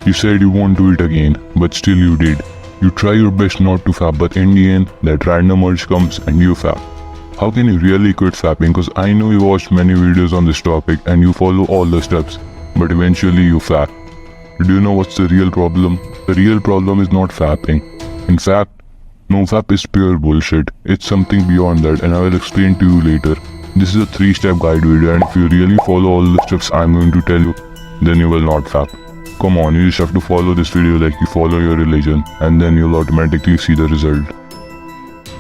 You said you won't do it again, but still you did. You try your best not to fap, but in the end, that random urge comes and you fap. How can you really quit fapping? Cause I know you watched many videos on this topic and you follow all the steps, but eventually you fap. Do you know what's the real problem? The real problem is not fapping. In fact, nofap is pure bullshit. It's something beyond that and I will explain to you later. This is a 3-step guide video and if you really follow all the steps I'm going to tell you, then you will not fap. Come on, you just have to follow this video like you follow your religion and then you'll automatically see the result.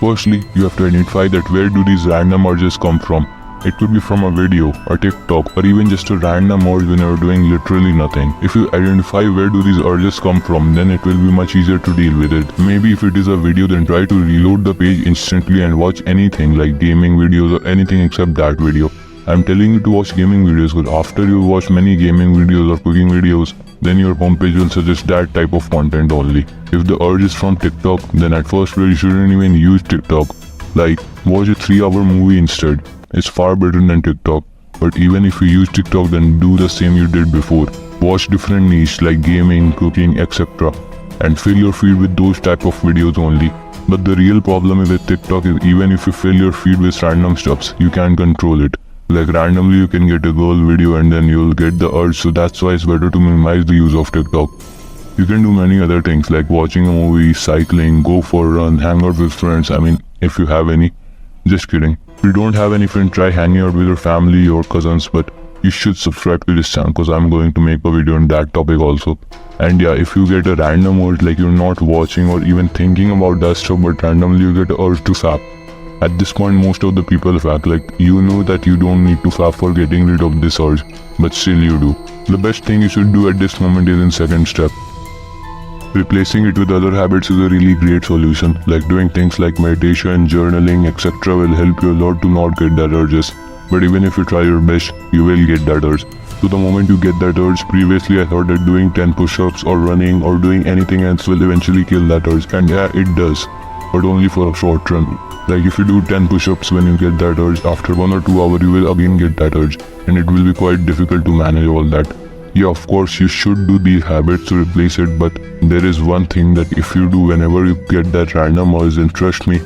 Firstly, you have to identify that where do these random urges come from. It could be from a video, a TikTok, or even just a random urge when you're doing literally nothing. If you identify where do these urges come from, then it will be much easier to deal with it. Maybe if it is a video, then try to reload the page instantly and watch anything like gaming videos or anything except that video. I'm telling you to watch gaming videos because after you watch many gaming videos or cooking videos, then your homepage will suggest that type of content only. If the urge is from TikTok, then at first you shouldn't even use TikTok. Like, watch a 3-hour movie instead. It's far better than TikTok. But even if you use TikTok, then do the same you did before. Watch different niches like gaming, cooking, etc. and fill your feed with those type of videos only. But the real problem with TikTok is even if you fill your feed with random stuffs, you can't control it. Like randomly you can get a girl video and then you'll get the urge, so that's why it's better to minimize the use of TikTok. You can do many other things like watching a movie, cycling, go for a run, hang out with friends, if you have any. Just kidding. If you don't have any friends, try hanging out with your family or cousins, but you should subscribe to this channel because I'm going to make a video on that topic also. And yeah, if you get a random urge like you're not watching or even thinking about that stuff, but randomly you get an urge to fap. At this point, most of the people fap, like you know that you don't need to fap for getting rid of this urge, but still you do. The best thing you should do at this moment is in second step. Replacing it with other habits is a really great solution, like doing things like meditation, journaling, etc. will help you a lot to not get that urges. But even if you try your best, you will get that urge. So the moment you get that urge, previously I thought that doing 10 push-ups or running or doing anything else will eventually kill that urge, and yeah, it does, but only for a short run. Like if you do 10 push-ups when you get that urge, after 1 or 2 hours you will again get that urge, and it will be quite difficult to manage all that. Yeah, of course you should do these habits to replace it, but there is one thing that if you do whenever you get that random urge, then trust me,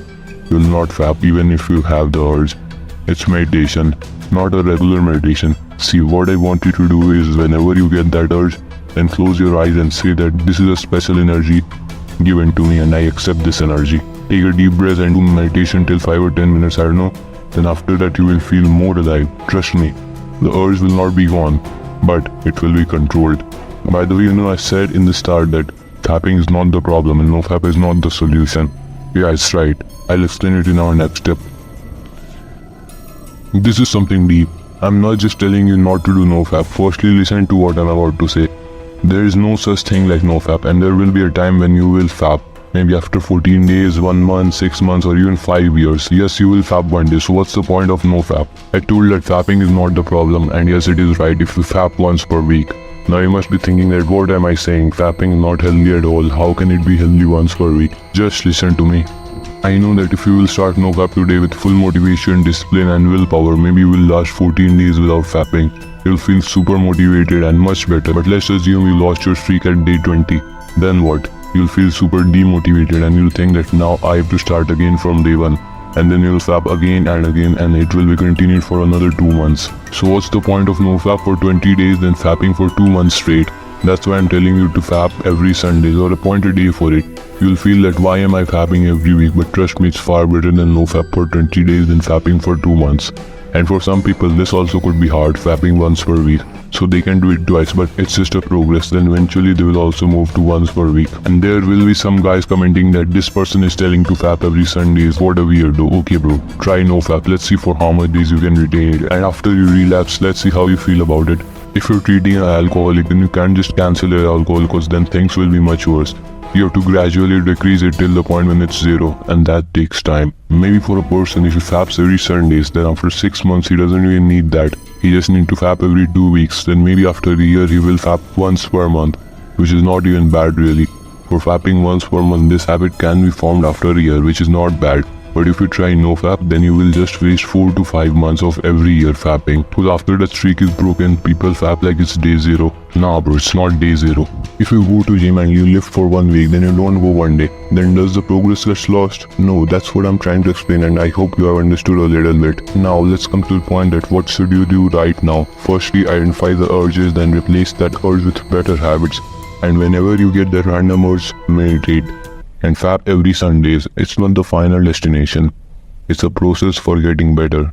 you'll not fap even if you have the urge. It's meditation, not a regular meditation. See, what I want you to do is whenever you get that urge, then close your eyes and say that this is a special energy given to me and I accept this energy. Take a deep breath and do meditation till 5 or 10 minutes, I don't know. Then after that you will feel more alive. Trust me, the urge will not be gone, but it will be controlled. By the way, I said in the start that fapping is not the problem and nofap is not the solution. Yeah, it's right. I'll explain it in our next step. This is something deep. I'm not just telling you not to do nofap. Firstly, listen to what I'm about to say. There is no such thing like nofap, and there will be a time when you will fap. Maybe after 14 days, 1 month, 6 months or even 5 years. Yes, you will fap one day, so what's the point of no fap? I told that fapping is not the problem, and yes, it is right if you fap once per week. Now you must be thinking that what am I saying, fapping is not healthy at all, how can it be healthy once per week? Just listen to me. I know that if you will start nofap today with full motivation, discipline and willpower, maybe you will last 14 days without fapping. You'll feel super motivated and much better, but let's assume you lost your streak at day 20. Then what? You'll feel super demotivated and you'll think that now I have to start again from day 1. And then you'll fap again and again and it will be continued for another 2 months. So what's the point of no fap for 20 days then fapping for 2 months straight? That's why I'm telling you to fap every Sunday or appoint a day for it. You'll feel that why am I fapping every week, but trust me, it's far better than no fap for 20 days than fapping for 2 months. And for some people this also could be hard, fapping once per week. So they can do it twice, but it's just a progress. Then eventually they will also move to once per week. And there will be some guys commenting that this person is telling to fap every Sundays. What a weirdo. Okay bro, try no fap. Let's see for how much days you can retain it. And after you relapse, let's see how you feel about it. If you're treating an alcoholic, then you can't just cancel your alcohol because then things will be much worse. You have to gradually decrease it till the point when it's 0, and that takes time. Maybe for a person, if he faps every Sundays, then after 6 months he doesn't even need that. He just needs to fap every 2 weeks. Then maybe after a year he will fap once per month, which is not even bad really. For fapping once per month, this habit can be formed after a year, which is not bad. But if you try NoFap, then you will just waste 4 to 5 months of every year fapping. Because after the streak is broken, people fap like it's day 0. Nah bro, it's not day 0. If you go to gym and you lift for 1 week, then you don't go one day, then does the progress get lost? No, that's what I'm trying to explain, and I hope you have understood a little bit. Now let's come to the point that what should you do right now. Firstly, identify the urges, then replace that urge with better habits. And whenever you get the random urge, meditate. And fap every Sundays. It's not the final destination. It's a process for getting better.